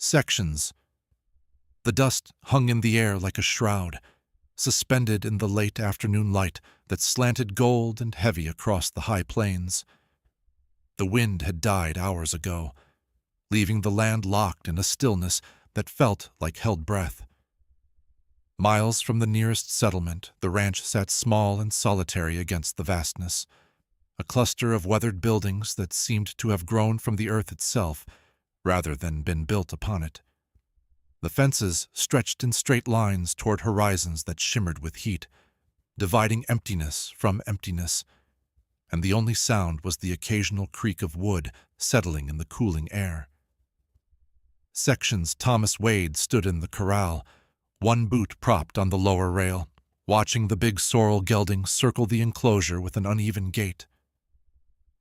Sections. The dust hung in the air like a shroud, suspended in the late afternoon light that slanted gold and heavy across the high plains. The wind had died hours ago, leaving the land locked in a stillness that felt like held breath. Miles from the nearest settlement, the ranch sat small and solitary against the vastness, a cluster of weathered buildings that seemed to have grown from the earth itself rather than been built upon it. The fences stretched in straight lines toward horizons that shimmered with heat, dividing emptiness from emptiness, and the only sound was the occasional creak of wood settling in the cooling air. Sections. Thomas Wade stood in the corral, one boot propped on the lower rail, watching the big sorrel gelding circle the enclosure with an uneven gait.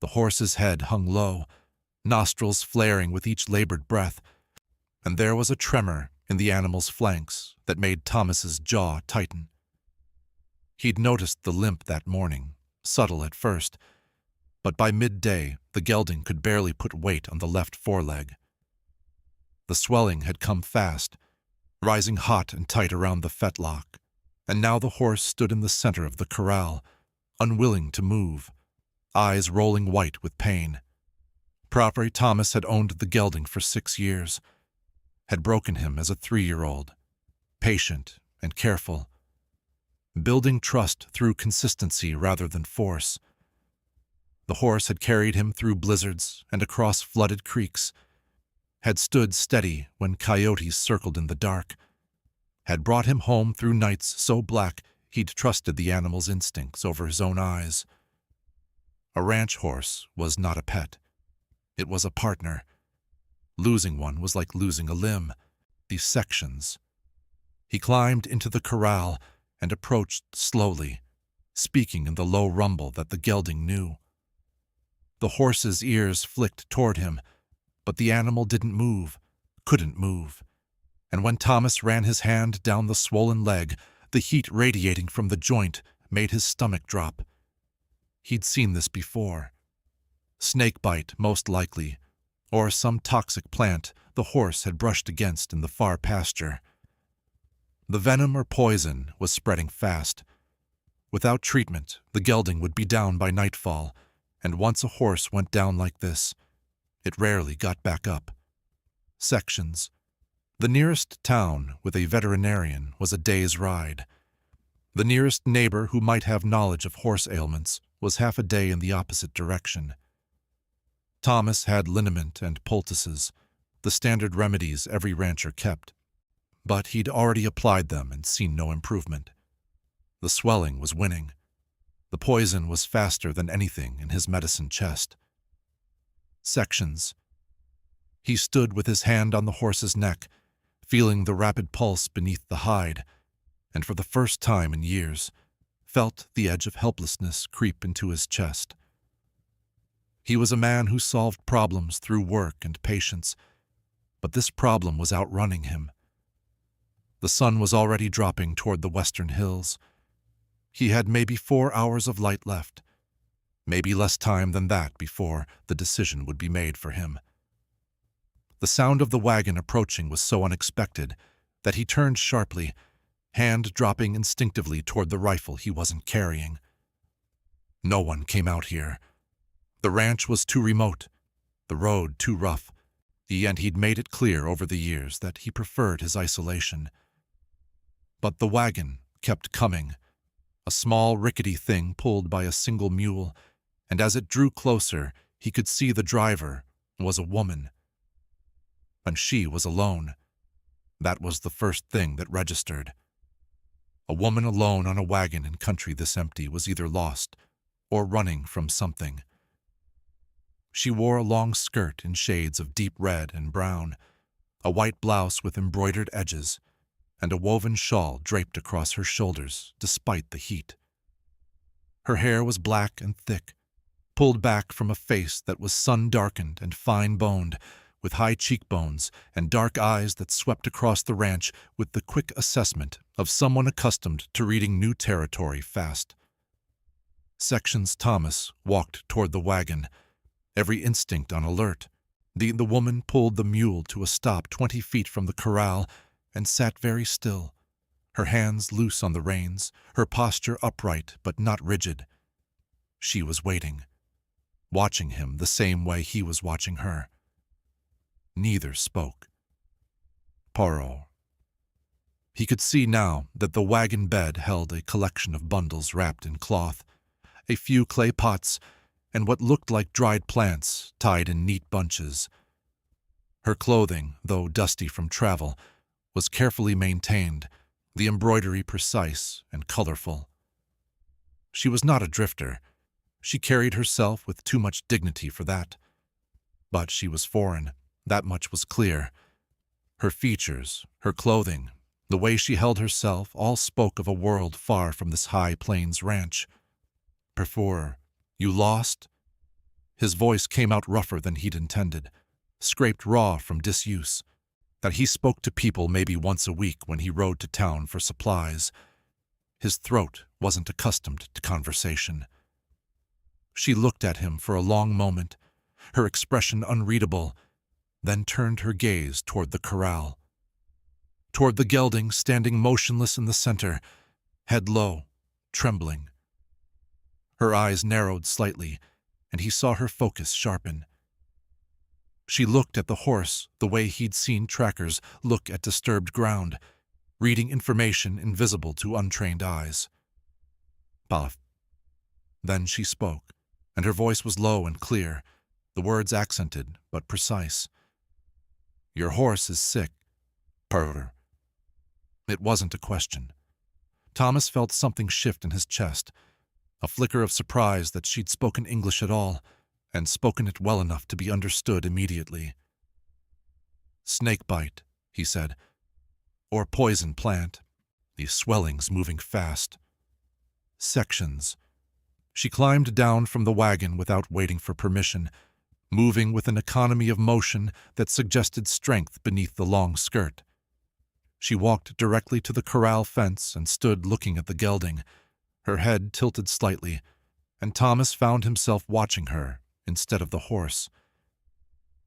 The horse's head hung low, nostrils flaring with each labored breath, and there was a tremor in the animal's flanks that made Thomas's jaw tighten. He'd noticed the limp that morning, subtle at first, but by midday the gelding could barely put weight on the left foreleg. The swelling had come fast, rising hot and tight around the fetlock, and now the horse stood in the center of the corral, unwilling to move, eyes rolling white with pain. Proper Thomas had owned the gelding for 6 years, had broken him as a 3-year-old, patient and careful, building trust through consistency rather than force. The horse had carried him through blizzards and across flooded creeks, had stood steady when coyotes circled in the dark, had brought him home through nights so black he'd trusted the animal's instincts over his own eyes. A ranch horse was not a pet. It was a partner. Losing one was like losing a limb. These sections. He climbed into the corral and approached slowly, speaking in the low rumble that the gelding knew. The horse's ears flicked toward him, but the animal didn't move, couldn't move. And when Thomas ran his hand down the swollen leg, the heat radiating from the joint made his stomach drop. He'd seen this before. Snakebite, most likely, or some toxic plant the horse had brushed against in the far pasture. The venom or poison was spreading fast. Without treatment, the gelding would be down by nightfall, and once a horse went down like this, it rarely got back up. Sections. The nearest town with a veterinarian was a day's ride. The nearest neighbor who might have knowledge of horse ailments was half a day in the opposite direction. Thomas had liniment and poultices, the standard remedies every rancher kept, but he'd already applied them and seen no improvement. The swelling was winning. The poison was faster than anything in his medicine chest. Sections. He stood with his hand on the horse's neck, feeling the rapid pulse beneath the hide, and for the first time in years, felt the edge of helplessness creep into his chest. He was a man who solved problems through work and patience, but this problem was outrunning him. The sun was already dropping toward the western hills. He had maybe 4 hours of light left, maybe less time than that before the decision would be made for him. The sound of the wagon approaching was so unexpected that he turned sharply, hand dropping instinctively toward the rifle he wasn't carrying. No one came out here. The ranch was too remote, the road too rough, and he'd made it clear over the years that he preferred his isolation. But the wagon kept coming, a small rickety thing pulled by a single mule, and as it drew closer, he could see the driver was a woman. And she was alone. That was the first thing that registered. A woman alone on a wagon in country this empty was either lost or running from something. She wore a long skirt in shades of deep red and brown, a white blouse with embroidered edges, and a woven shawl draped across her shoulders despite the heat. Her hair was black and thick, pulled back from a face that was sun-darkened and fine-boned, with high cheekbones and dark eyes that swept across the ranch with the quick assessment of someone accustomed to reading new territory fast. Sections. Thomas walked toward the wagon, every instinct on alert, The woman pulled the mule to a stop 20 feet from the corral and sat very still, her hands loose on the reins, her posture upright but not rigid. She was waiting, watching him the same way he was watching her. Neither spoke. Paro. He could see now that the wagon bed held a collection of bundles wrapped in cloth, a few clay pots, and what looked like dried plants tied in neat bunches. Her clothing, though dusty from travel, was carefully maintained, the embroidery precise and colorful. She was not a drifter. She carried herself with too much dignity for that. But she was foreign, that much was clear. Her features, her clothing, the way she held herself, all spoke of a world far from this high plains ranch. "Perforer, you lost?" His voice came out rougher than he'd intended, scraped raw from disuse, that he spoke to people maybe once a week when he rode to town for supplies. His throat wasn't accustomed to conversation. She looked at him for a long moment, her expression unreadable, then turned her gaze toward the corral. Toward the gelding standing motionless in the center, head low, trembling. Her eyes narrowed slightly, and he saw her focus sharpen. She looked at the horse the way he'd seen trackers look at disturbed ground, reading information invisible to untrained eyes. "Paf." Then she spoke, and her voice was low and clear, the words accented but precise. "Your horse is sick, Perver." It wasn't a question. Thomas felt something shift in his chest, a flicker of surprise that she'd spoken English at all, and spoken it well enough to be understood immediately. "Snake bite," he said, "or poison plant. The swelling's moving fast." "Sections." She climbed down from the wagon without waiting for permission, moving with an economy of motion that suggested strength beneath the long skirt. She walked directly to the corral fence and stood looking at the gelding, her head tilted slightly, and Thomas found himself watching her instead of the horse.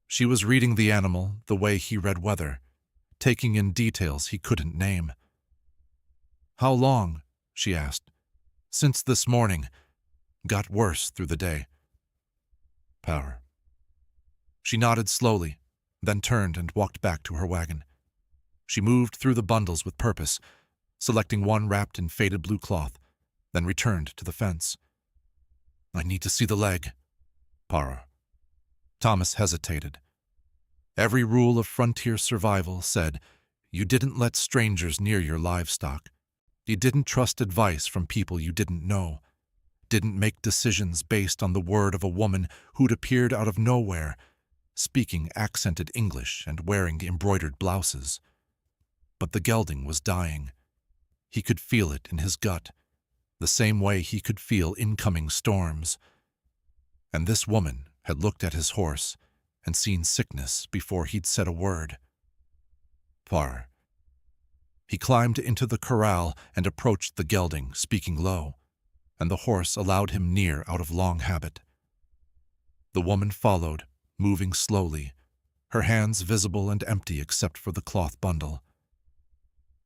She was reading the animal the way he read weather, taking in details he couldn't name. "How long?" she asked. "Since this morning. Got worse through the day." "Power." She nodded slowly, then turned and walked back to her wagon. She moved through the bundles with purpose, selecting one wrapped in faded blue cloth, then returned to the fence. "I need to see the leg." "Para." Thomas hesitated. Every rule of frontier survival said you didn't let strangers near your livestock. You didn't trust advice from people you didn't know. Didn't make decisions based on the word of a woman who'd appeared out of nowhere, speaking accented English and wearing embroidered blouses. But the gelding was dying. He could feel it in his gut, the same way he could feel incoming storms. And this woman had looked at his horse and seen sickness before he'd said a word. Far. He climbed into the corral and approached the gelding, speaking low, and the horse allowed him near out of long habit. The woman followed, moving slowly, her hands visible and empty except for the cloth bundle.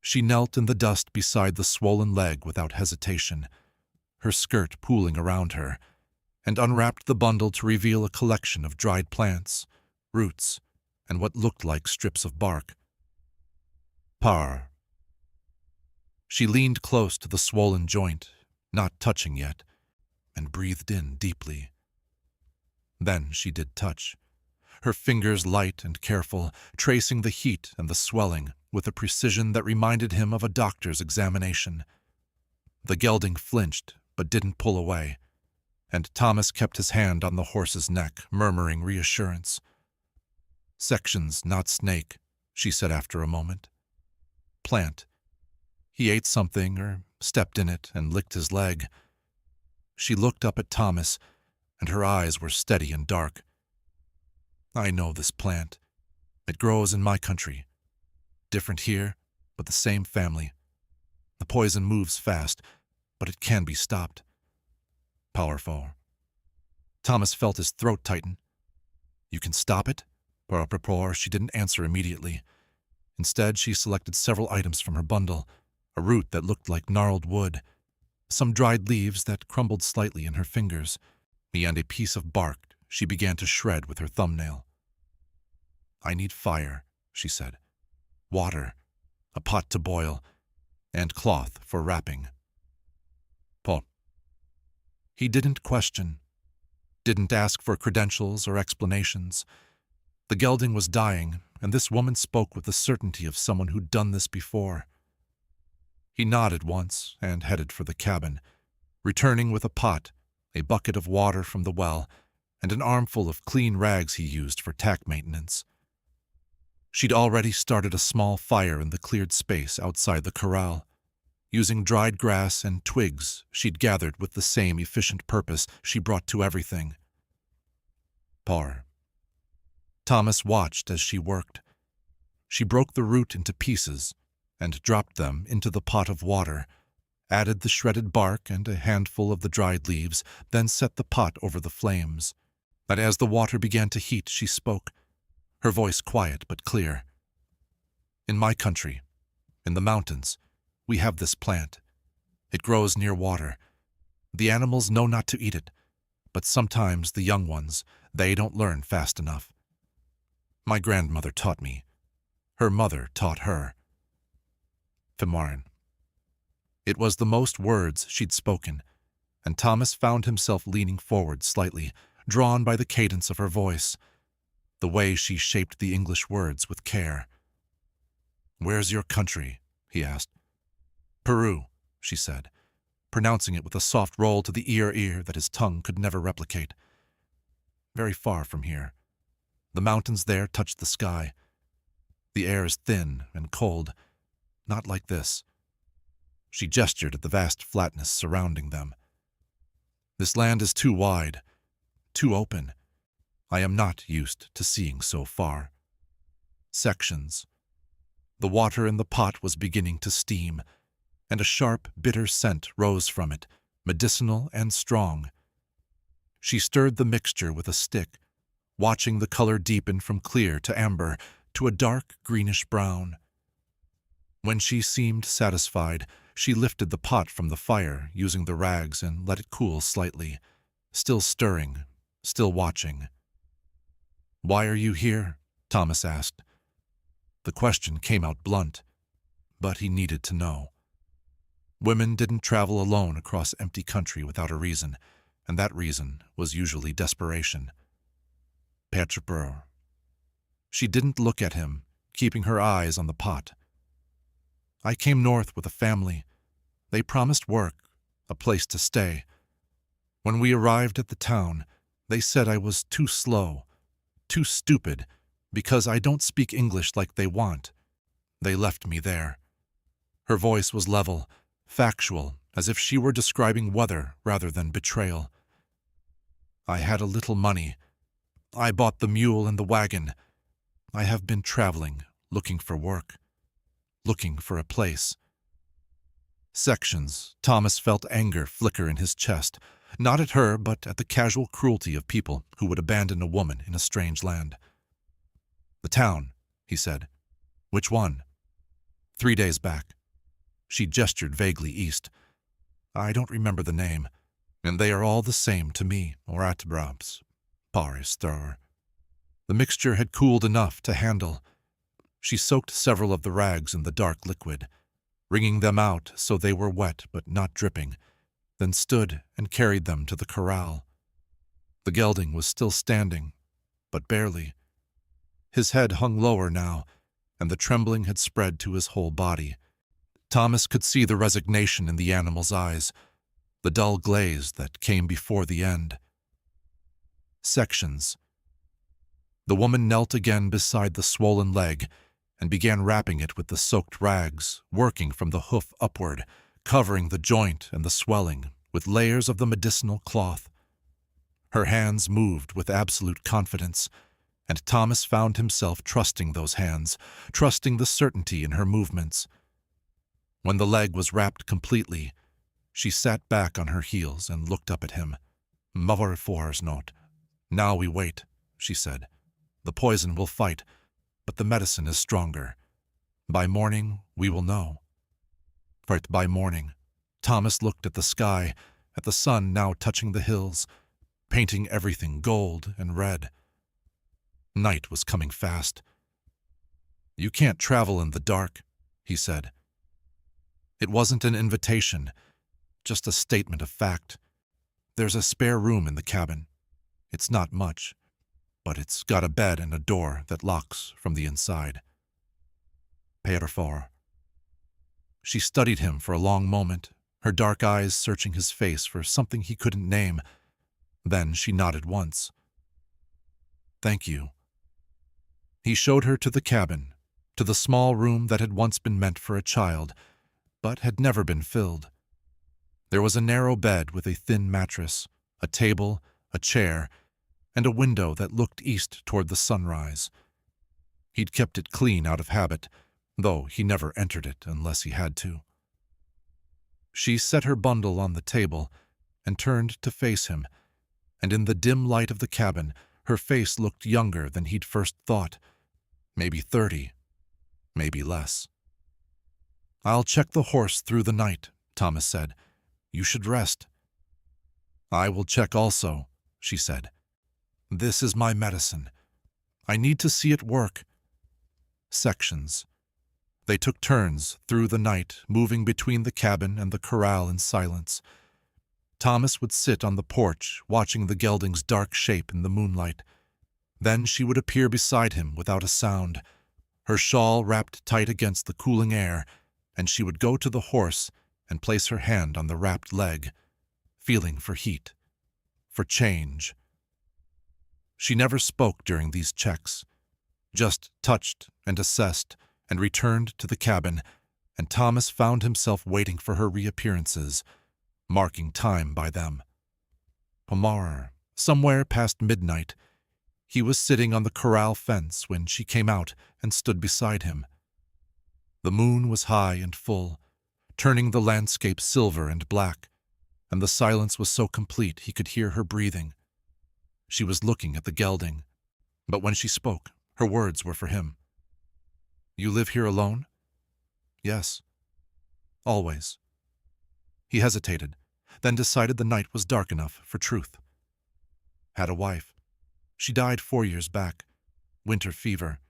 She knelt in the dust beside the swollen leg without hesitation, her skirt pooling around her, and unwrapped the bundle to reveal a collection of dried plants, roots, and what looked like strips of bark. Par. She leaned close to the swollen joint, not touching yet, and breathed in deeply. Then she did touch, her fingers light and careful, tracing the heat and the swelling with a precision that reminded him of a doctor's examination. The gelding flinched, but didn't pull away, and Thomas kept his hand on the horse's neck, murmuring reassurance. "Sections, not snake," she said after a moment. "Plant. He ate something or stepped in it and licked his leg." She looked up at Thomas, and her eyes were steady and dark. "I know this plant. It grows in my country. Different here, but the same family. The poison moves fast, but it can be stopped. Powerful." Thomas felt his throat tighten. "You can stop it?" Propre, she didn't answer immediately. Instead, she selected several items from her bundle, a root that looked like gnarled wood, some dried leaves that crumbled slightly in her fingers, and a piece of bark she began to shred with her thumbnail. "I need fire," she said, "water, a pot to boil, and cloth for wrapping." Paul. He didn't question, didn't ask for credentials or explanations. The gelding was dying, and this woman spoke with the certainty of someone who'd done this before. He nodded once and headed for the cabin, returning with a pot, a bucket of water from the well, and an armful of clean rags he used for tack maintenance. She'd already started a small fire in the cleared space outside the corral, using dried grass and twigs she'd gathered with the same efficient purpose she brought to everything. Par. Thomas watched as she worked. She broke the root into pieces and dropped them into the pot of water, added the shredded bark and a handful of the dried leaves, then set the pot over the flames. But as the water began to heat, she spoke, her voice quiet but clear. "In my country, in the mountains, we have this plant. It grows near water. The animals know not to eat it, but sometimes the young ones, they don't learn fast enough. My grandmother taught me. Her mother taught her." Femarin. It was the most words she'd spoken, and Thomas found himself leaning forward slightly, drawn by the cadence of her voice, the way she shaped the English words with care. "Where's your country?" he asked. "Peru," she said, pronouncing it with a soft roll to the ear that his tongue could never replicate. "Very far from here. The mountains there touch the sky. The air is thin and cold, not like this." She gestured at the vast flatness surrounding them. "This land is too wide, too open. I am not used to seeing so far." Sections. The water in the pot was beginning to steam, and a sharp, bitter scent rose from it, medicinal and strong. She stirred the mixture with a stick, watching the color deepen from clear to amber to a dark greenish brown. When she seemed satisfied, she lifted the pot from the fire using the rags and let it cool slightly, still stirring, still watching. "Why are you here?" Thomas asked. The question came out blunt, but he needed to know. Women didn't travel alone across empty country without a reason, and that reason was usually desperation. Petrepur. She didn't look at him, keeping her eyes on the pot. "I came north with a family. They promised work, a place to stay. When we arrived at the town, they said I was too slow, too stupid, because I don't speak English like they want. They left me there." Her voice was level, factual, as if she were describing weather rather than betrayal. "I had a little money. I bought the mule and the wagon. I have been traveling, looking for work, looking for a place." Sections. Thomas felt anger flicker in his chest, not at her, but at the casual cruelty of people who would abandon a woman in a strange land. "The town," he said. "Which one?" 3 days back." She gestured vaguely east. "I don't remember the name, and they are all the same to me, or Atbrabs, Paristar." The mixture had cooled enough to handle. She soaked several of the rags in the dark liquid, wringing them out so they were wet but not dripping, then stood and carried them to the corral. The gelding was still standing, but barely. His head hung lower now, and the trembling had spread to his whole body. Thomas could see the resignation in the animal's eyes, the dull glaze that came before the end. Sections. The woman knelt again beside the swollen leg and began wrapping it with the soaked rags, working from the hoof upward, covering the joint and the swelling with layers of the medicinal cloth. Her hands moved with absolute confidence, and Thomas found himself trusting those hands, trusting the certainty in her movements. When the leg was wrapped completely, she sat back on her heels and looked up at him. "Mother for not. Now we wait," she said. The poison will fight, but the medicine is stronger. By morning, we will know. Right, by morning, Thomas looked at the sky, at the sun now touching the hills, painting everything gold and red. Night was coming fast. "You can't travel in the dark," he said. It wasn't an invitation, just a statement of fact. "There's a spare room in the cabin. It's not much, but it's got a bed and a door that locks from the inside." Per favor. She studied him for a long moment, her dark eyes searching his face for something he couldn't name. Then she nodded once. "Thank you." He showed her to the cabin, to the small room that had once been meant for a child, but had never been filled. There was a narrow bed with a thin mattress, a table, a chair, and a window that looked east toward the sunrise. He'd kept it clean out of habit, though he never entered it unless he had to. She set her bundle on the table and turned to face him, and in the dim light of the cabin, her face looked younger than he'd first thought. Maybe 30, maybe less. "I'll check the horse through the night," Thomas said. "You should rest." "I will check also," she said. "This is my medicine. I need to see it work." Sections. They took turns through the night, moving between the cabin and the corral in silence. Thomas would sit on the porch, watching the gelding's dark shape in the moonlight. Then she would appear beside him without a sound, her shawl wrapped tight against the cooling air, and she would go to the horse and place her hand on the wrapped leg, feeling for heat, for change. She never spoke during these checks, just touched and assessed, and returned to the cabin, and Thomas found himself waiting for her reappearances, marking time by them. Pomar, somewhere past midnight, he was sitting on the corral fence when she came out and stood beside him. The moon was high and full, turning the landscape silver and black, and the silence was so complete he could hear her breathing. She was looking at the gelding, but when she spoke, her words were for him. "You live here alone?" "Yes. Always." He hesitated, then decided the night was dark enough for truth. "Had a wife. She died 4 years back. Winter fever.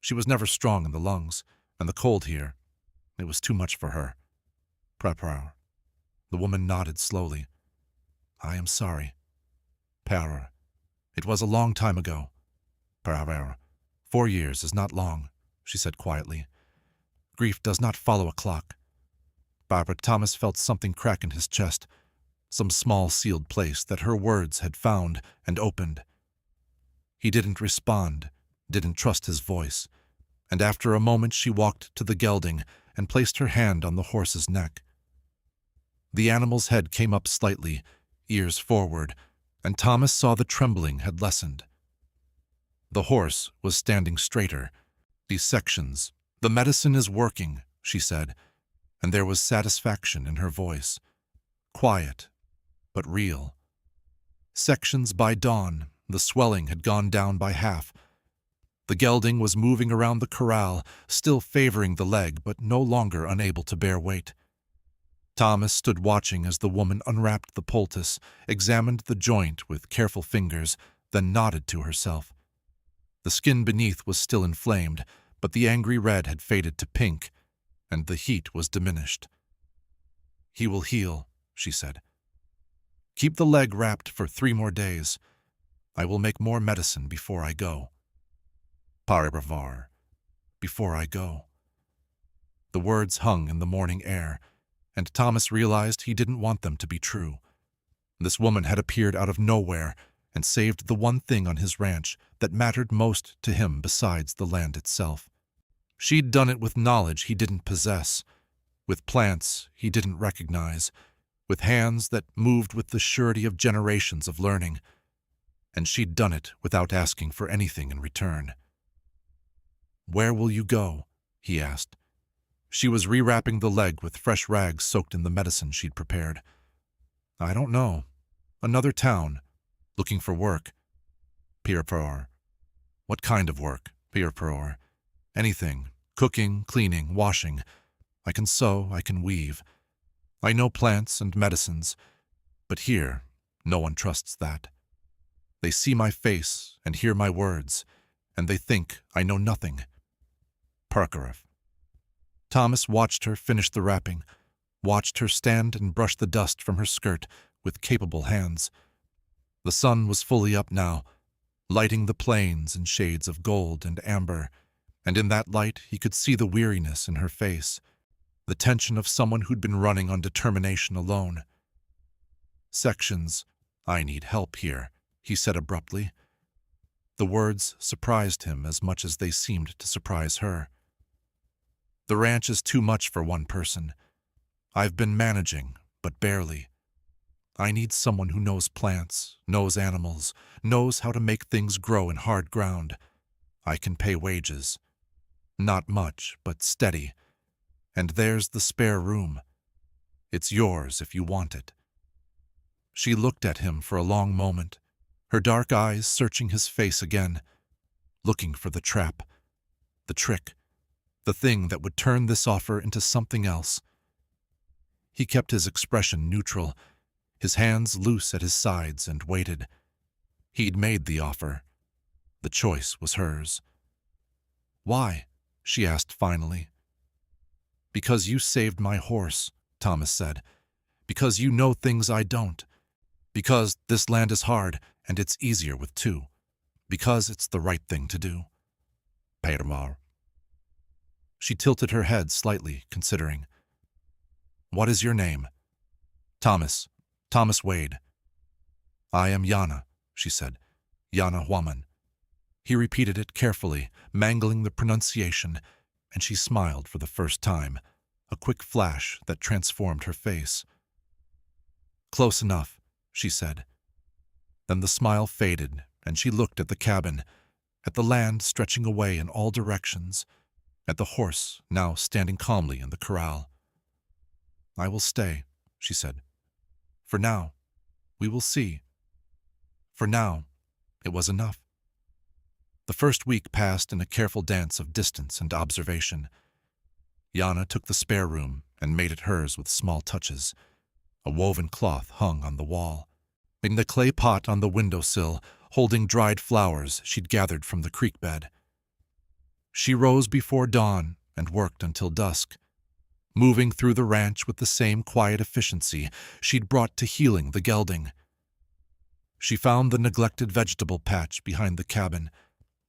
She was never strong in the lungs, and the cold here, it was too much for her." "Prepar." The woman nodded slowly. "I am sorry." "Per. It was a long time ago." "Per. 4 years is not long," she said quietly. "Grief does not follow a clock." Barbara Thomas felt something crack in his chest, some small sealed place that her words had found and opened. He didn't respond, didn't trust his voice, and after a moment she walked to the gelding and placed her hand on the horse's neck. The animal's head came up slightly, ears forward, and Thomas saw the trembling had lessened. The horse was standing straighter. "These sections, the medicine is working," she said, and there was satisfaction in her voice. Quiet, but real. Sections by dawn, the swelling had gone down by half. The gelding was moving around the corral, still favoring the leg, but no longer unable to bear weight. Thomas stood watching as the woman unwrapped the poultice, examined the joint with careful fingers, then nodded to herself. The skin beneath was still inflamed, but the angry red had faded to pink, and the heat was diminished. "He will heal," she said. "Keep the leg wrapped for 3 more days. I will make more medicine before I go." "Par revoir," before I go. The words hung in the morning air, and Thomas realized he didn't want them to be true. This woman had appeared out of nowhere and saved the one thing on his ranch that mattered most to him besides the land itself. She'd done it with knowledge he didn't possess, with plants he didn't recognize, with hands that moved with the surety of generations of learning, and she'd done it without asking for anything in return. "Where will you go?" he asked. She was rewrapping the leg with fresh rags soaked in the medicine she'd prepared. "I don't know. Another town. Looking for work." "Pierre. What kind of work? Pirperor. Anything. Cooking, cleaning, washing. I can sew, I can weave. I know plants and medicines, but here, no one trusts that. They see my face and hear my words, and they think I know nothing. Parkarov. Thomas watched her finish the wrapping, watched her stand and brush the dust from her skirt with capable hands. The sun was fully up now, lighting the plains in shades of gold and amber, and in that light he could see the weariness in her face, the tension of someone who'd been running on determination alone. Sections, I need help here, he said abruptly. The words surprised him as much as they seemed to surprise her. The ranch is too much for one person. I've been managing, but barely. I need someone who knows plants, knows animals, knows how to make things grow in hard ground. I can pay wages. Not much, but steady. And there's the spare room. It's yours if you want it. She looked at him for a long moment, her dark eyes searching his face again, looking for the trap, the trick, the thing that would turn this offer into something else. He kept his expression neutral, his hands loose at his sides, and waited. He'd made the offer. The choice was hers. Why? She asked finally. Because you saved my horse, Thomas said. Because you know things I don't. Because this land is hard, and it's easier with two. Because it's the right thing to do. Permar. She tilted her head slightly, considering. What is your name? Thomas. Thomas Wade. I am Yana, she said. Yana Huaman. He repeated it carefully, mangling the pronunciation, and she smiled for the first time, a quick flash that transformed her face. Close enough, she said. Then the smile faded, and she looked at the cabin, at the land stretching away in all directions, at the horse now standing calmly in the corral. I will stay, she said. For now, we will see. For now, it was enough. The first week passed in a careful dance of distance and observation. Yana took the spare room and made it hers with small touches. A woven cloth hung on the wall. In the clay pot on the windowsill, holding dried flowers she'd gathered from the creek bed. She rose before dawn and worked until dusk, moving through the ranch with the same quiet efficiency she'd brought to healing the gelding. She found the neglected vegetable patch behind the cabin,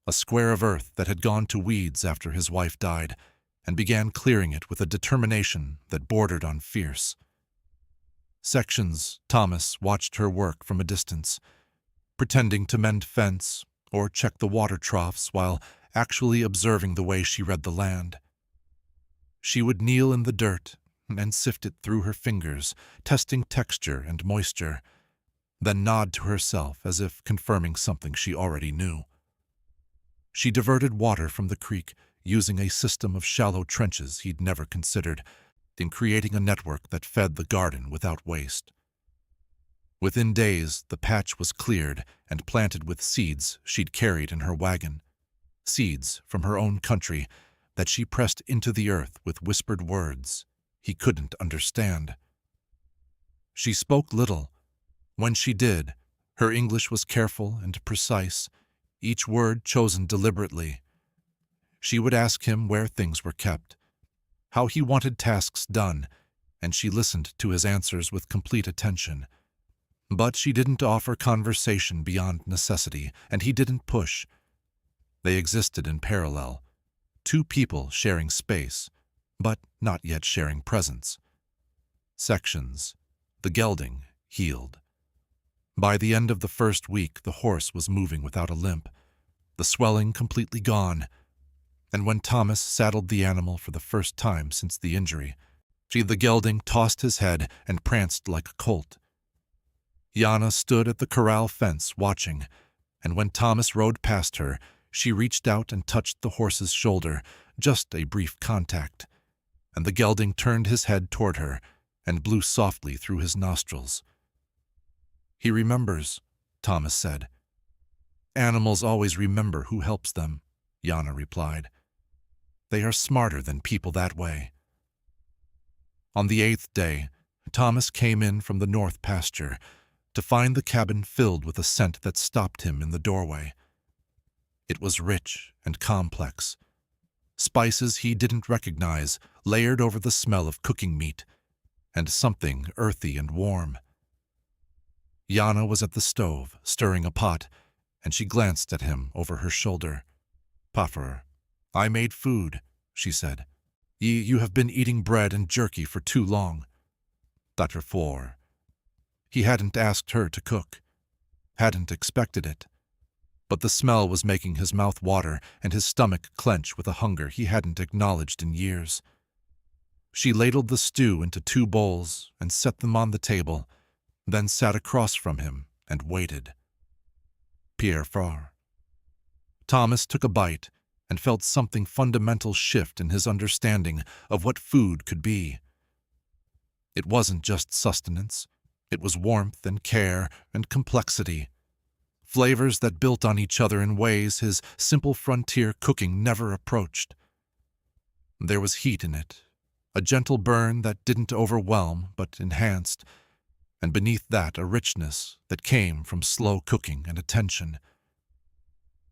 a square of earth that had gone to weeds after his wife died, and began clearing it with a determination that bordered on fierce. Sections, Thomas watched her work from a distance, pretending to mend fence or check the water troughs while actually observing the way she read the land. She would kneel in the dirt and sift it through her fingers, testing texture and moisture, then nod to herself as if confirming something she already knew. She diverted water from the creek, using a system of shallow trenches he'd never considered, in creating a network that fed the garden without waste. Within days, the patch was cleared and planted with seeds she'd carried in her wagon, seeds from her own country that she pressed into the earth with whispered words he couldn't understand. She spoke little. When she did, her English was careful and precise, each word chosen deliberately. She would ask him where things were kept, how he wanted tasks done, and she listened to his answers with complete attention. But she didn't offer conversation beyond necessity, and he didn't push. They existed in parallel, two people sharing space, but not yet sharing presence. Sections, the gelding, healed. By the end of the first week, the horse was moving without a limp, the swelling completely gone, and when Thomas saddled the animal for the first time since the injury, the gelding tossed his head and pranced like a colt. Yana stood at the corral fence watching, and when Thomas rode past her, she reached out and touched the horse's shoulder, just a brief contact, and the gelding turned his head toward her and blew softly through his nostrils. He remembers, Thomas said. Animals always remember who helps them, Yana replied. They are smarter than people that way. On the 8th day, Thomas came in from the north pasture to find the cabin filled with a scent that stopped him in the doorway. It was rich and complex. Spices he didn't recognize layered over the smell of cooking meat, and something earthy and warm. Yana was at the stove, stirring a pot, and she glanced at him over her shoulder. "Paffer, I made food," she said. You have been eating bread and jerky for too long." Dr. Four. He hadn't asked her to cook, hadn't expected it, but the smell was making his mouth water and his stomach clench with a hunger he hadn't acknowledged in years. She ladled the stew into 2 bowls and set them on the table, then sat across from him and waited. Pierre Farr. Thomas took a bite and felt something fundamental shift in his understanding of what food could be. It wasn't just sustenance. It was warmth and care and complexity. Flavors that built on each other in ways his simple frontier cooking never approached. There was heat in it, a gentle burn that didn't overwhelm but enhanced, and beneath that a richness that came from slow cooking and attention.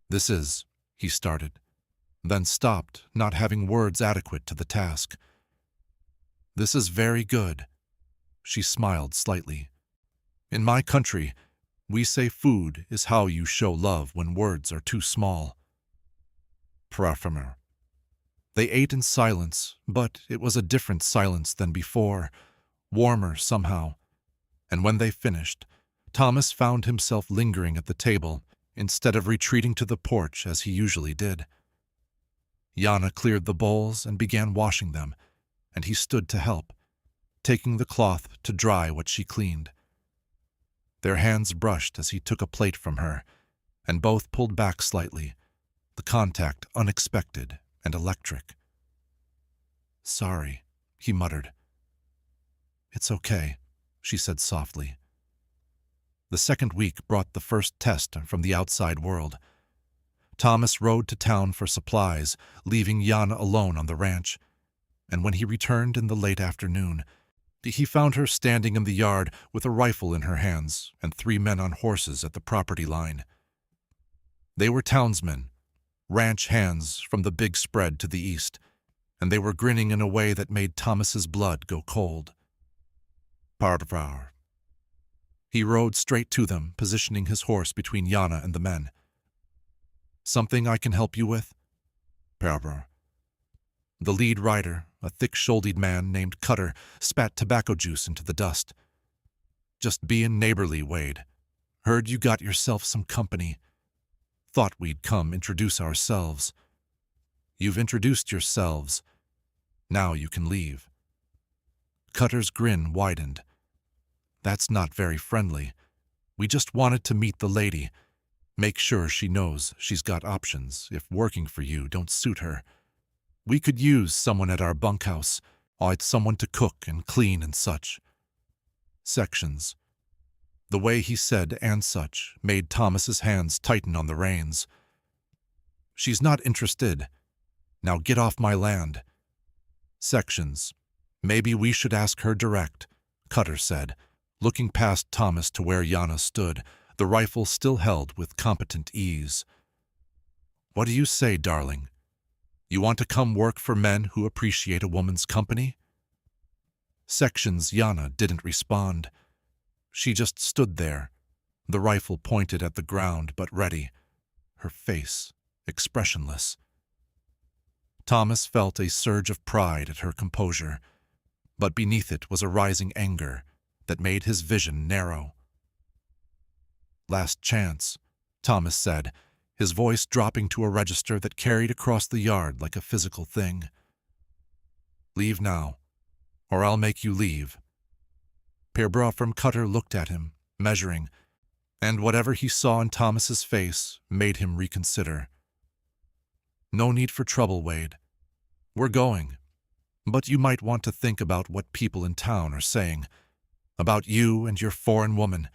"This is," he started, then stopped, not having words adequate to the task. "This is very good." She smiled slightly. "In my country, we say food is how you show love when words are too small." Paraphramer. They ate in silence, but it was a different silence than before, warmer somehow. And when they finished, Thomas found himself lingering at the table instead of retreating to the porch as he usually did. Yana cleared the bowls and began washing them, and he stood to help, taking the cloth to dry what she cleaned. Their hands brushed as he took a plate from her, and both pulled back slightly, the contact unexpected and electric. "Sorry," he muttered. "It's okay," she said softly. The second week brought the first test from the outside world. Thomas rode to town for supplies, leaving Yana alone on the ranch, and when he returned in the late afternoon, he found her standing in the yard with a rifle in her hands and 3 men on horses at the property line. They were townsmen, ranch hands from the big spread to the east, and they were grinning in a way that made Thomas's blood go cold. Parvar. He rode straight to them, positioning his horse between Yana and the men. "Something I can help you with?" Parvar. The lead rider, a thick-shouldered man named Cutter, spat tobacco juice into the dust. "Just bein' neighborly, Wade. Heard you got yourself some company. Thought we'd come introduce ourselves. You've introduced yourselves. Now you can leave." Cutter's grin widened. "That's not very friendly. We just wanted to meet the lady. Make sure she knows she's got options if working for you don't suit her. We could use someone at our bunkhouse, or someone to cook and clean and such." Sections. The way he said "and such" made Thomas's hands tighten on the reins. "She's not interested. Now get off my land." Sections. "Maybe we should ask her direct," Cutter said, looking past Thomas to where Yana stood, the rifle still held with competent ease. "What do you say, darling? You want to come work for men who appreciate a woman's company?" Sections. Yana didn't respond. She just stood there, the rifle pointed at the ground but ready, her face expressionless. Thomas felt a surge of pride at her composure, but beneath it was a rising anger that made his vision narrow. "Last chance," Thomas said, his voice dropping to a register that carried across the yard like a physical thing. "Leave now, or I'll make you leave." Perbra from Cutter looked at him, measuring, and whatever he saw in Thomas's face made him reconsider. "No need for trouble, Wade. We're going, but you might want to think about what people in town are saying. About you and your foreign woman.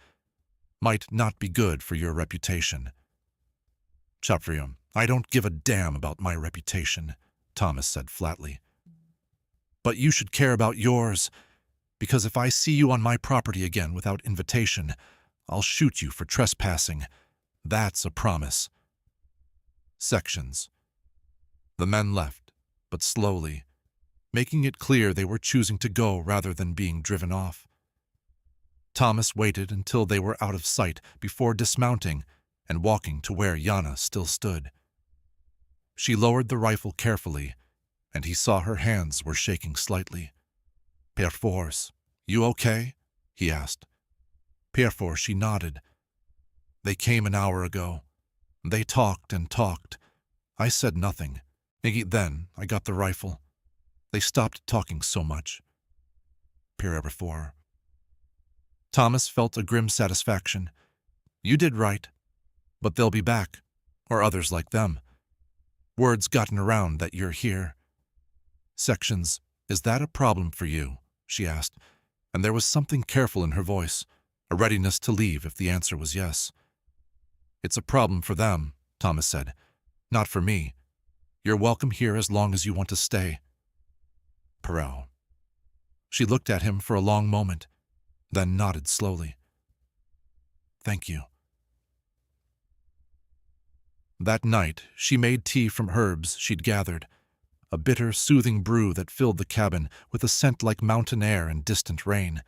Might not be good for your reputation." Chaprium, I don't give a damn about my reputation, Thomas said flatly. But you should care about yours, because if I see you on my property again without invitation, I'll shoot you for trespassing. That's a promise. Sections. The men left, but slowly, making it clear they were choosing to go rather than being driven off. Thomas waited until they were out of sight before dismounting and walking to where Yana still stood. She lowered the rifle carefully, and he saw her hands were shaking slightly. "Perforce, you okay?" he asked. Perforce, she nodded. "They came an hour ago. They talked and talked. I said nothing. Then I got the rifle. They stopped talking so much." Perforce. Thomas felt a grim satisfaction. "You did right. But they'll be back, or others like them. Word's gotten around that you're here." Sections. "Is that a problem for you?" she asked, and there was something careful in her voice, a readiness to leave if the answer was yes. "It's a problem for them," Thomas said. "Not for me. You're welcome here as long as you want to stay." Perot. She looked at him for a long moment, then nodded slowly. "Thank you." That night, she made tea from herbs she'd gathered, a bitter, soothing brew that filled the cabin with a scent like mountain air and distant rain.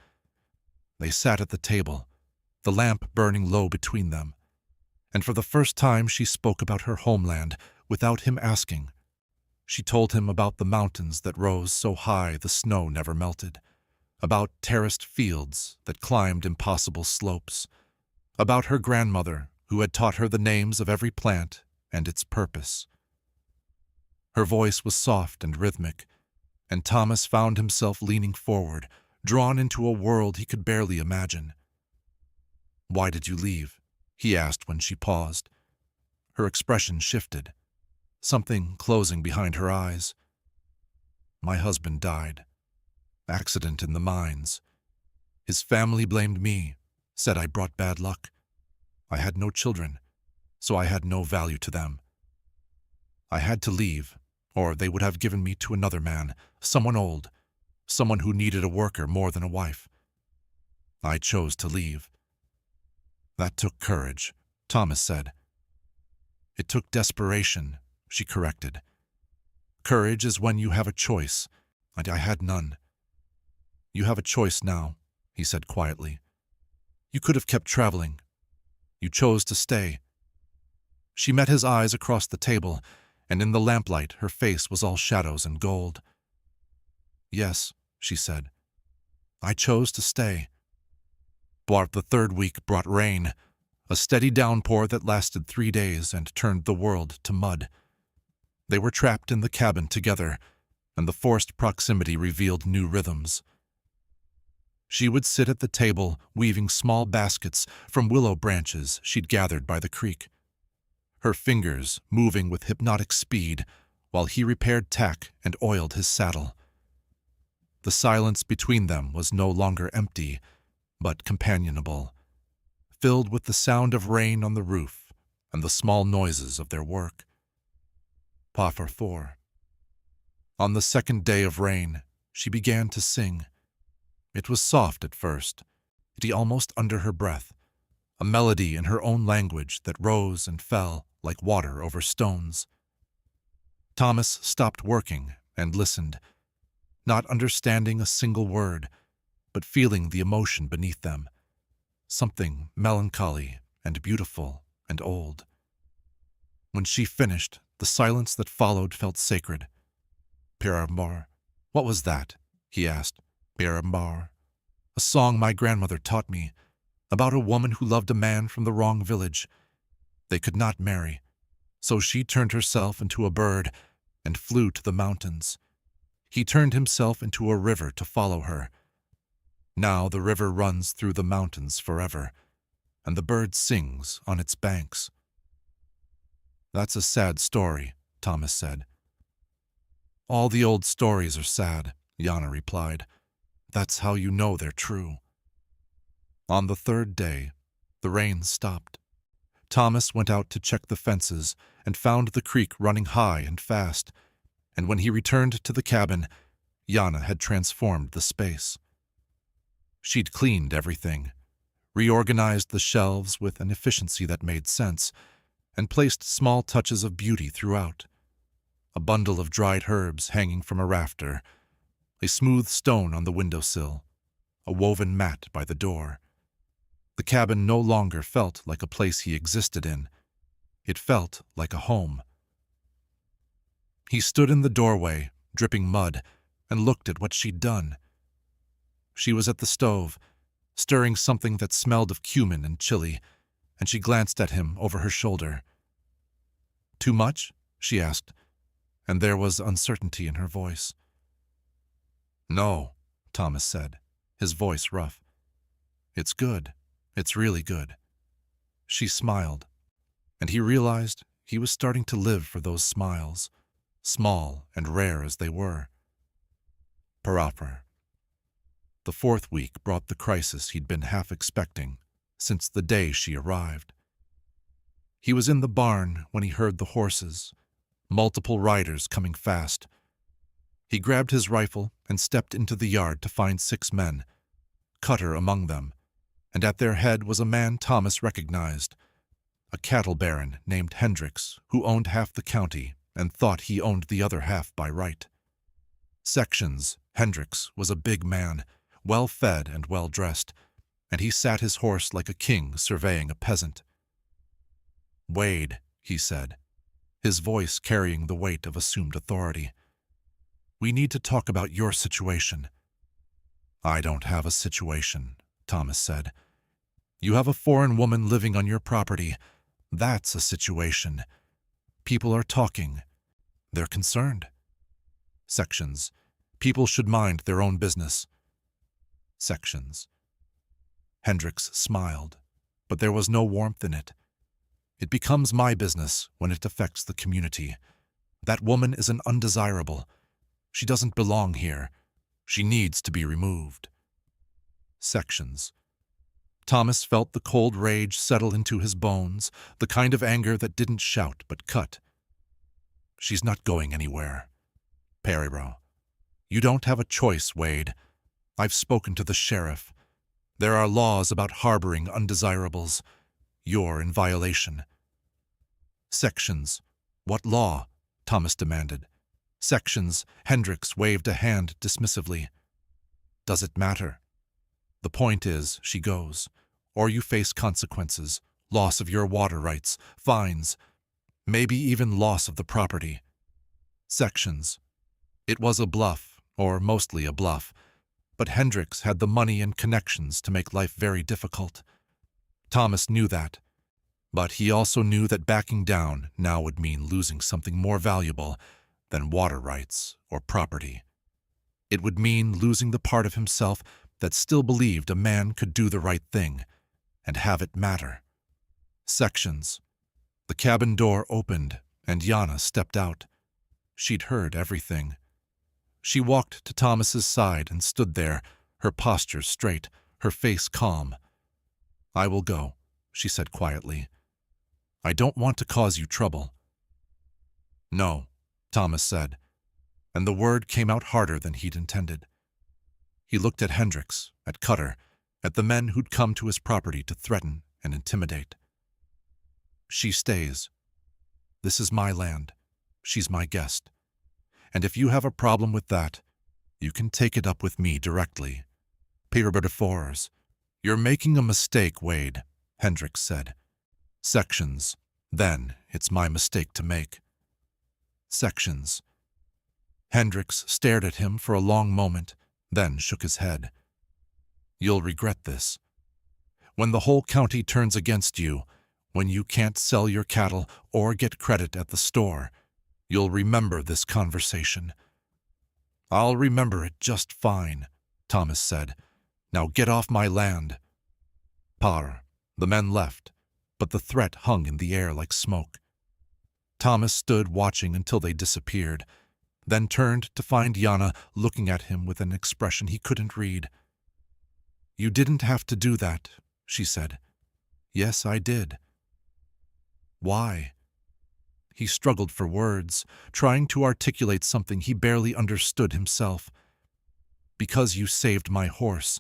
They sat at the table, the lamp burning low between them, and for the first time she spoke about her homeland without him asking. She told him about the mountains that rose so high the snow never melted, about terraced fields that climbed impossible slopes, about her grandmother who had taught her the names of every plant and its purpose. Her voice was soft and rhythmic, and Thomas found himself leaning forward, drawn into a world he could barely imagine. "Why did you leave?" he asked when she paused. Her expression shifted, something closing behind her eyes. "My husband died. Accident in the mines. His family blamed me, said I brought bad luck. I had no children, so I had no value to them. I had to leave, or they would have given me to another man, someone old, someone who needed a worker more than a wife. I chose to leave." "That took courage," Thomas said. "It took desperation," she corrected. "Courage is when you have a choice, and I had none." "You have a choice now," he said quietly. "You could have kept traveling. You chose to stay." She met his eyes across the table, and in the lamplight her face was all shadows and gold. "Yes," she said. "I chose to stay." But the third week brought rain, a steady downpour that lasted 3 days and turned the world to mud. They were trapped in the cabin together, and the forced proximity revealed new rhythms. She would sit at the table weaving small baskets from willow branches she'd gathered by the creek, her fingers moving with hypnotic speed while he repaired tack and oiled his saddle. The silence between them was no longer empty, but companionable, filled with the sound of rain on the roof and the small noises of their work. Parfour. On the second day of rain, she began to sing. It was soft at first, almost under her breath, a melody in her own language that rose and fell like water over stones. Thomas stopped working and listened, not understanding a single word, but feeling the emotion beneath them, something melancholy and beautiful and old. When she finished, the silence that followed felt sacred. "Pirambar, what was that?" he asked. "Pirambar, a song my grandmother taught me, about a woman who loved a man from the wrong village. They could not marry, so she turned herself into a bird and flew to the mountains. He turned himself into a river to follow her. Now the river runs through the mountains forever, and the bird sings on its banks." "That's a sad story," Thomas said. "All the old stories are sad," Yana replied. "That's how you know they're true." On the third day, the rain stopped. Thomas went out to check the fences and found the creek running high and fast, and when he returned to the cabin, Yana had transformed the space. She'd cleaned everything, reorganized the shelves with an efficiency that made sense, and placed small touches of beauty throughout. A bundle of dried herbs hanging from a rafter, a smooth stone on the windowsill, a woven mat by the door. The cabin no longer felt like a place he existed in. It felt like a home. He stood in the doorway, dripping mud, and looked at what she'd done. She was at the stove, stirring something that smelled of cumin and chili, and she glanced at him over her shoulder. "Too much?" she asked, and there was uncertainty in her voice. "No," Thomas said, his voice rough. "It's good. It's really good." She smiled, and he realized he was starting to live for those smiles, small and rare as they were. Parapher. The fourth week brought the crisis he'd been half expecting since the day she arrived. He was in the barn when he heard the horses, multiple riders coming fast. He grabbed his rifle and stepped into the yard to find 6 men, Cutter among them, and at their head was a man Thomas recognized, a cattle baron named Hendricks, who owned half the county and thought he owned the other half by right. Sections, Hendricks was a big man, well-fed and well-dressed, and he sat his horse like a king surveying a peasant. "Wade," he said, his voice carrying the weight of assumed authority. "We need to talk about your situation." "I don't have a situation," Thomas said. "You have a foreign woman living on your property. That's a situation. People are talking. They're concerned." Sections. People should mind their own business. Sections. Hendricks smiled, but there was no warmth in it. "It becomes my business when it affects the community. That woman is an undesirable. She doesn't belong here. She needs to be removed." Sections. Thomas felt the cold rage settle into his bones, the kind of anger that didn't shout but cut. "She's not going anywhere." Pereiro. "You don't have a choice, Wade. I've spoken to the sheriff. There are laws about harboring undesirables. You're in violation." Sections. "What law?" Thomas demanded. Sections. Hendricks waved a hand dismissively. "Does it matter? The point is, she goes, or you face consequences, loss of your water rights, fines, maybe even loss of the property." Sections. It was a bluff, or mostly a bluff, but Hendricks had the money and connections to make life very difficult. Thomas knew that, but he also knew that backing down now would mean losing something more valuable than water rights or property. It would mean losing the part of himself that still believed a man could do the right thing and have it matter. Sections. The cabin door opened and Yana stepped out. She'd heard everything. She walked to Thomas's side and stood there, her posture straight, her face calm. "I will go," she said quietly. "I don't want to cause you trouble." "No," Thomas said, and the word came out harder than he'd intended. He looked at Hendricks, at Cutter, at the men who'd come to his property to threaten and intimidate. "She stays. This is my land. She's my guest. And if you have a problem with that, you can take it up with me directly." "Peruvian. You're making a mistake, Wade," Hendricks said. Sections. "Then it's my mistake to make." Sections. Hendricks stared at him for a long moment, then shook his head. "You'll regret this. When the whole county turns against you, when you can't sell your cattle or get credit at the store, you'll remember this conversation." "I'll remember it just fine," Thomas said. "Now get off my land." The men left, but the threat hung in the air like smoke. Thomas stood watching until they disappeared, then turned to find Yana looking at him with an expression he couldn't read. "You didn't have to do that," she said. "Yes, I did." Why? He struggled for words, trying to articulate something he barely understood himself. Because you saved my horse.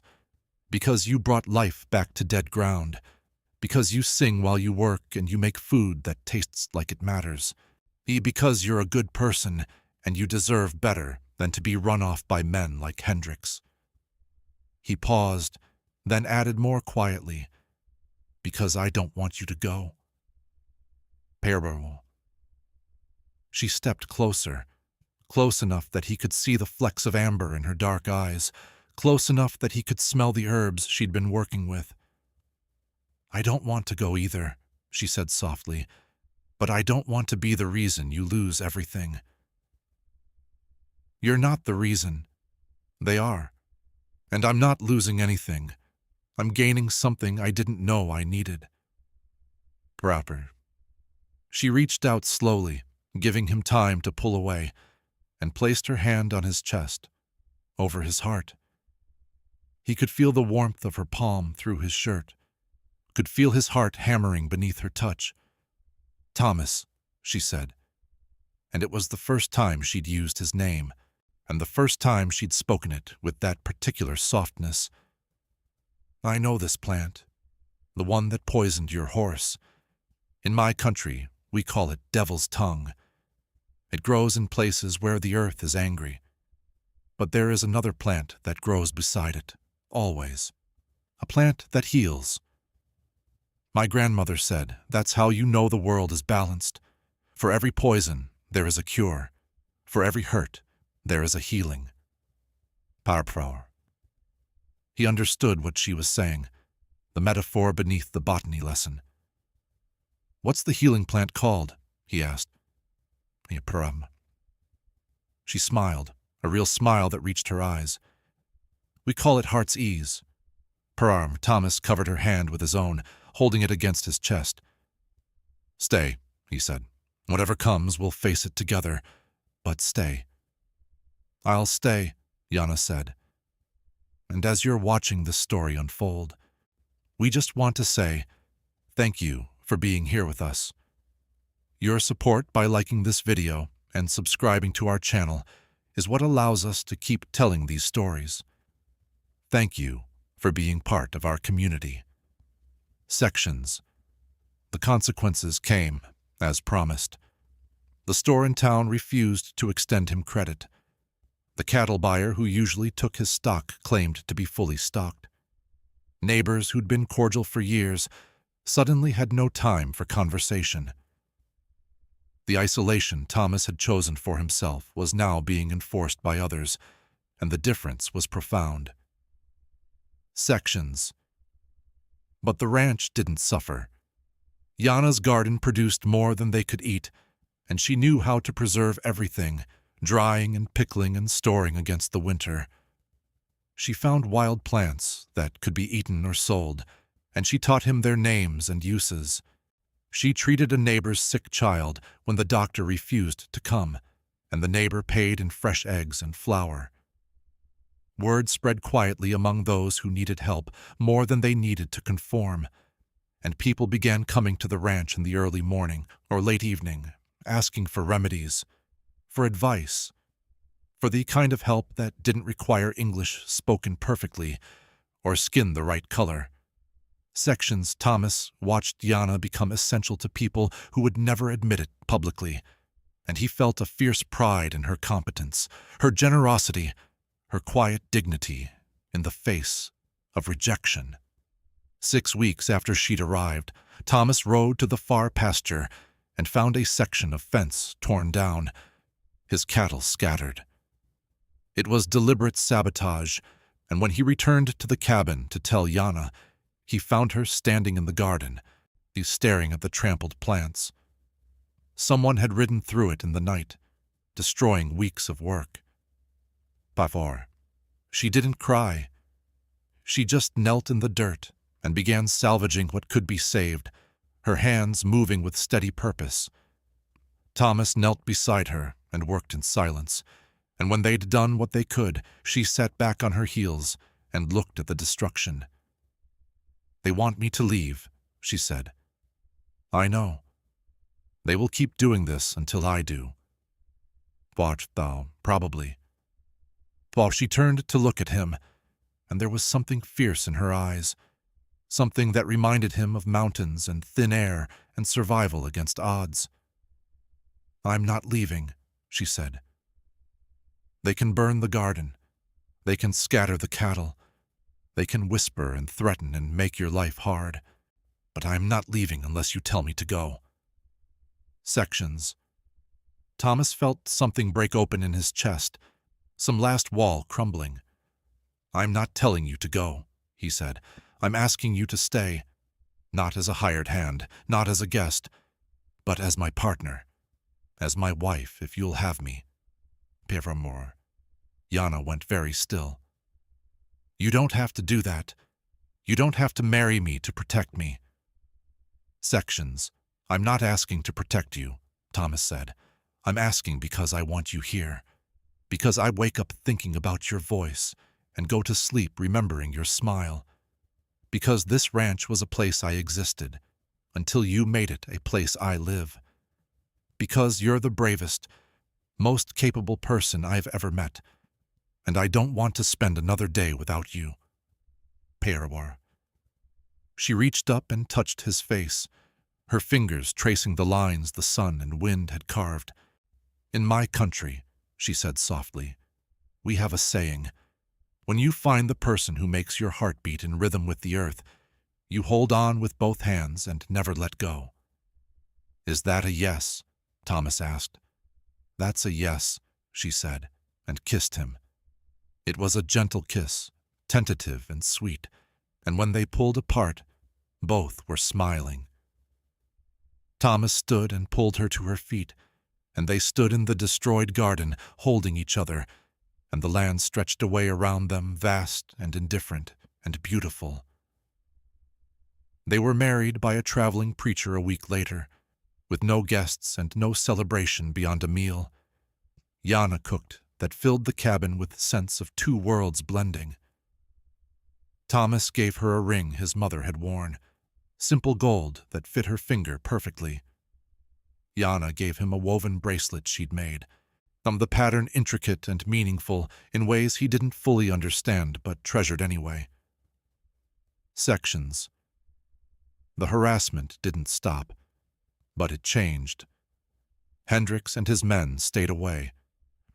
Because you brought life back to dead ground. Because you sing while you work and you make food that tastes like it matters. Because you're a good person and you deserve better than to be run off by men like Hendricks. He paused, then added more quietly, because I don't want you to go. Peruvian. She stepped closer, close enough that he could see the flecks of amber in her dark eyes, close enough that he could smell the herbs she'd been working with. I don't want to go either, she said softly, but I don't want to be the reason you lose everything. You're not the reason. They are. And I'm not losing anything. I'm gaining something I didn't know I needed. Proper. She reached out slowly, giving him time to pull away, and placed her hand on his chest, over his heart. He could feel the warmth of her palm through his shirt, could feel his heart hammering beneath her touch. Thomas, she said, and it was the first time she'd used his name, and the first time she'd spoken it with that particular softness. I know this plant, the one that poisoned your horse. In my country, we call it devil's tongue. It grows in places where the earth is angry. But there is another plant that grows beside it, always. A plant that heals. My grandmother said that's how you know the world is balanced. For every poison, there is a cure. For every hurt, there is a healing. Power. He understood what she was saying, the metaphor beneath the botany lesson. What's the healing plant called? He asked. She smiled, a real smile that reached her eyes. We call it heart's ease. Thomas covered her hand with his own, holding it against his chest. Stay, he said. Whatever comes, we'll face it together. But stay. I'll stay, Yana said. And as you're watching this story unfold, we just want to say thank you for being here with us. Your support by liking this video and subscribing to our channel is what allows us to keep telling these stories. Thank you for being part of our community. Sections. The consequences came, as promised. The store in town refused to extend him credit. The cattle buyer who usually took his stock claimed to be fully stocked. Neighbors who'd been cordial for years suddenly had no time for conversation. The isolation Thomas had chosen for himself was now being enforced by others, and the difference was profound. Sections. But the ranch didn't suffer. Yana's garden produced more than they could eat, and she knew how to preserve everything, drying and pickling and storing against the winter. She found wild plants that could be eaten or sold, and she taught him their names and uses. She treated a neighbor's sick child when the doctor refused to come, and the neighbor paid in fresh eggs and flour. Word spread quietly among those who needed help more than they needed to conform, and people began coming to the ranch in the early morning or late evening, asking for remedies, for advice, for the kind of help that didn't require English spoken perfectly or skin the right color. Sections Thomas watched Yana become essential to people who would never admit it publicly, and he felt a fierce pride in her competence, her generosity, her quiet dignity in the face of rejection. 6 weeks after she'd arrived, Thomas rode to the far pasture and found a section of fence torn down, his cattle scattered. It was deliberate sabotage, and when he returned to the cabin to tell Yana, he found her standing in the garden, staring at the trampled plants. Someone had ridden through it in the night, destroying weeks of work. Pavor. She didn't cry. She just knelt in the dirt and began salvaging what could be saved, her hands moving with steady purpose. Thomas knelt beside her and worked in silence, and when they'd done what they could, she sat back on her heels and looked at the destruction. They want me to leave, she said. I know. They will keep doing this until I do. Watch thou, probably. While she turned to look at him, and there was something fierce in her eyes, something that reminded him of mountains and thin air and survival against odds. I'm not leaving, she said. They can burn the garden. They can scatter the cattle. They can whisper and threaten and make your life hard. But I am not leaving unless you tell me to go. Sections. Thomas felt something break open in his chest, some last wall crumbling. I'm not telling you to go, he said. I'm asking you to stay, not as a hired hand, not as a guest, but as my partner, as my wife, if you'll have me. Peruvian. Yana went very still. You don't have to do that. You don't have to marry me to protect me. Sections. I'm not asking to protect you, Thomas said. I'm asking because I want you here, because I wake up thinking about your voice and go to sleep remembering your smile, because this ranch was a place I existed until you made it a place I live, because you're the bravest, most capable person I've ever met, and I don't want to spend another day without you. Peruvian. She reached up and touched his face, her fingers tracing the lines the sun and wind had carved. In my country, she said softly, we have a saying. When you find the person who makes your heart beat in rhythm with the earth, you hold on with both hands and never let go. Is that a yes? Thomas asked. That's a yes, she said, and kissed him. It was a gentle kiss, tentative and sweet, and when they pulled apart, both were smiling. Thomas stood and pulled her to her feet, and they stood in the destroyed garden, holding each other, and the land stretched away around them, vast and indifferent and beautiful. They were married by a traveling preacher a week later, with no guests and no celebration beyond a meal. Yana cooked that filled the cabin with scents of two worlds blending. Thomas gave her a ring his mother had worn, simple gold that fit her finger perfectly. Yana gave him a woven bracelet she'd made, the pattern intricate and meaningful in ways he didn't fully understand but treasured anyway. Sections. The harassment didn't stop, but it changed. Hendricks and his men stayed away,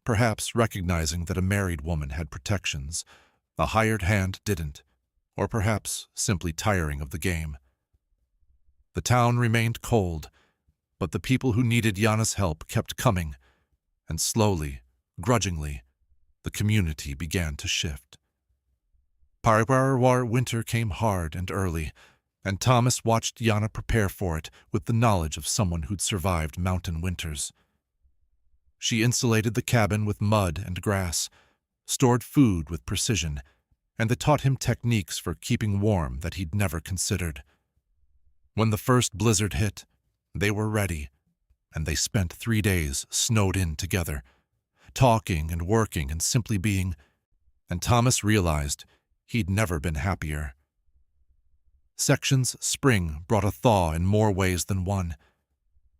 perhaps recognizing that a married woman had protections, a hired hand didn't, or perhaps simply tiring of the game. The town remained cold, but the people who needed Yana's help kept coming, and slowly, grudgingly, the community began to shift. Peruvian winter came hard and early, and Thomas watched Yana prepare for it with the knowledge of someone who'd survived mountain winters. She insulated the cabin with mud and grass, stored food with precision, and they taught him techniques for keeping warm that he'd never considered. When the first blizzard hit, they were ready, and they spent 3 days snowed in together, talking and working and simply being, and Thomas realized he'd never been happier. Section's spring brought a thaw in more ways than one.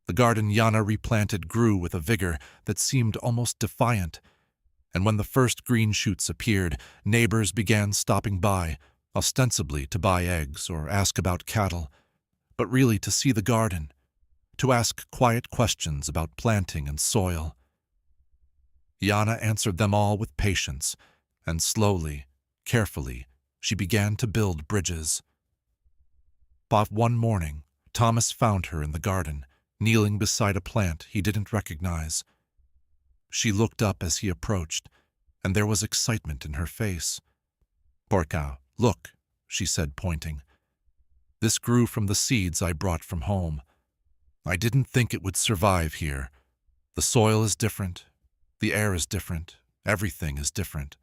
The garden Yana replanted grew with a vigor that seemed almost defiant, and when the first green shoots appeared, neighbors began stopping by, ostensibly to buy eggs or ask about cattle, but really to see the garden, to ask quiet questions about planting and soil. Yana answered them all with patience, and slowly, carefully, she began to build bridges. But one morning, Thomas found her in the garden, kneeling beside a plant he didn't recognize. She looked up as he approached, and there was excitement in her face. "Porca, look," she said, pointing. "This grew from the seeds I brought from home. I didn't think it would survive here. The soil is different, the air is different, everything is different.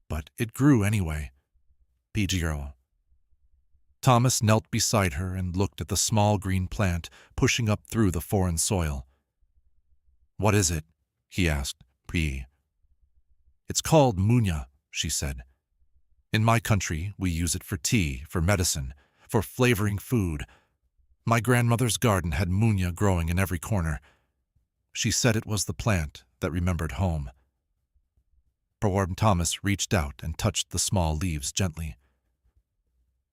But it grew anyway." Pijiro. Thomas knelt beside her and looked at the small green plant pushing up through the foreign soil. "What is it?" he asked. "P. It's called munya," she said. "In my country, we use it for tea, for medicine, for flavoring food. My grandmother's garden had munya growing in every corner. She said it was the plant that remembered home. Poor Thomas reached out and touched the small leaves gently.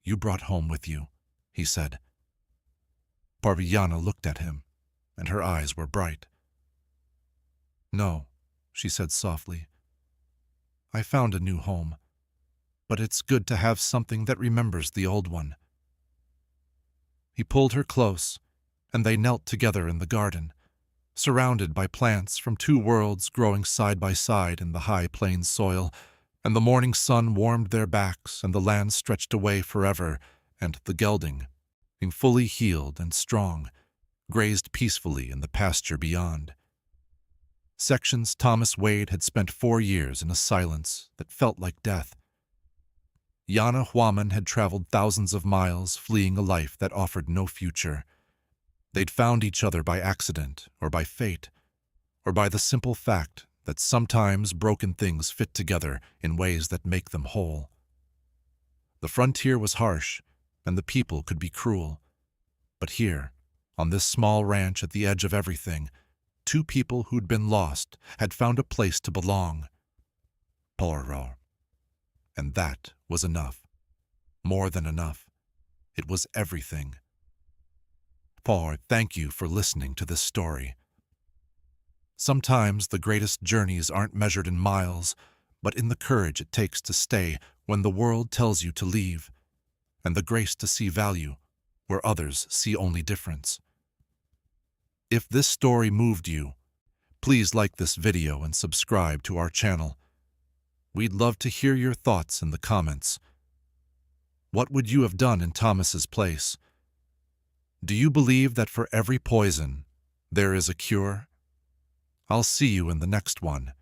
"You brought home with you," he said. Parvillana looked at him, and her eyes were bright. "No," she said softly. "I found a new home, but it's good to have something that remembers the old one." He pulled her close, and they knelt together in the garden, surrounded by plants from two worlds growing side by side in the high plains soil, and the morning sun warmed their backs, and the land stretched away forever, and the gelding, being fully healed and strong, grazed peacefully in the pasture beyond. Sections Thomas Wade had spent 4 years in a silence that felt like death. Yana Huaman had traveled thousands of miles, fleeing a life that offered no future. They'd found each other by accident, or by fate, or by the simple fact that sometimes broken things fit together in ways that make them whole. The frontier was harsh, and the people could be cruel. But here, on this small ranch at the edge of everything, two people who'd been lost had found a place to belong. Porro. And that was enough. More than enough. It was everything. Paul, thank you for listening to this story. Sometimes the greatest journeys aren't measured in miles, but in the courage it takes to stay when the world tells you to leave, and the grace to see value where others see only difference. If this story moved you, please like this video and subscribe to our channel. We'd love to hear your thoughts in the comments. What would you have done in Thomas's place? Do you believe that for every poison, there is a cure? I'll see you in the next one.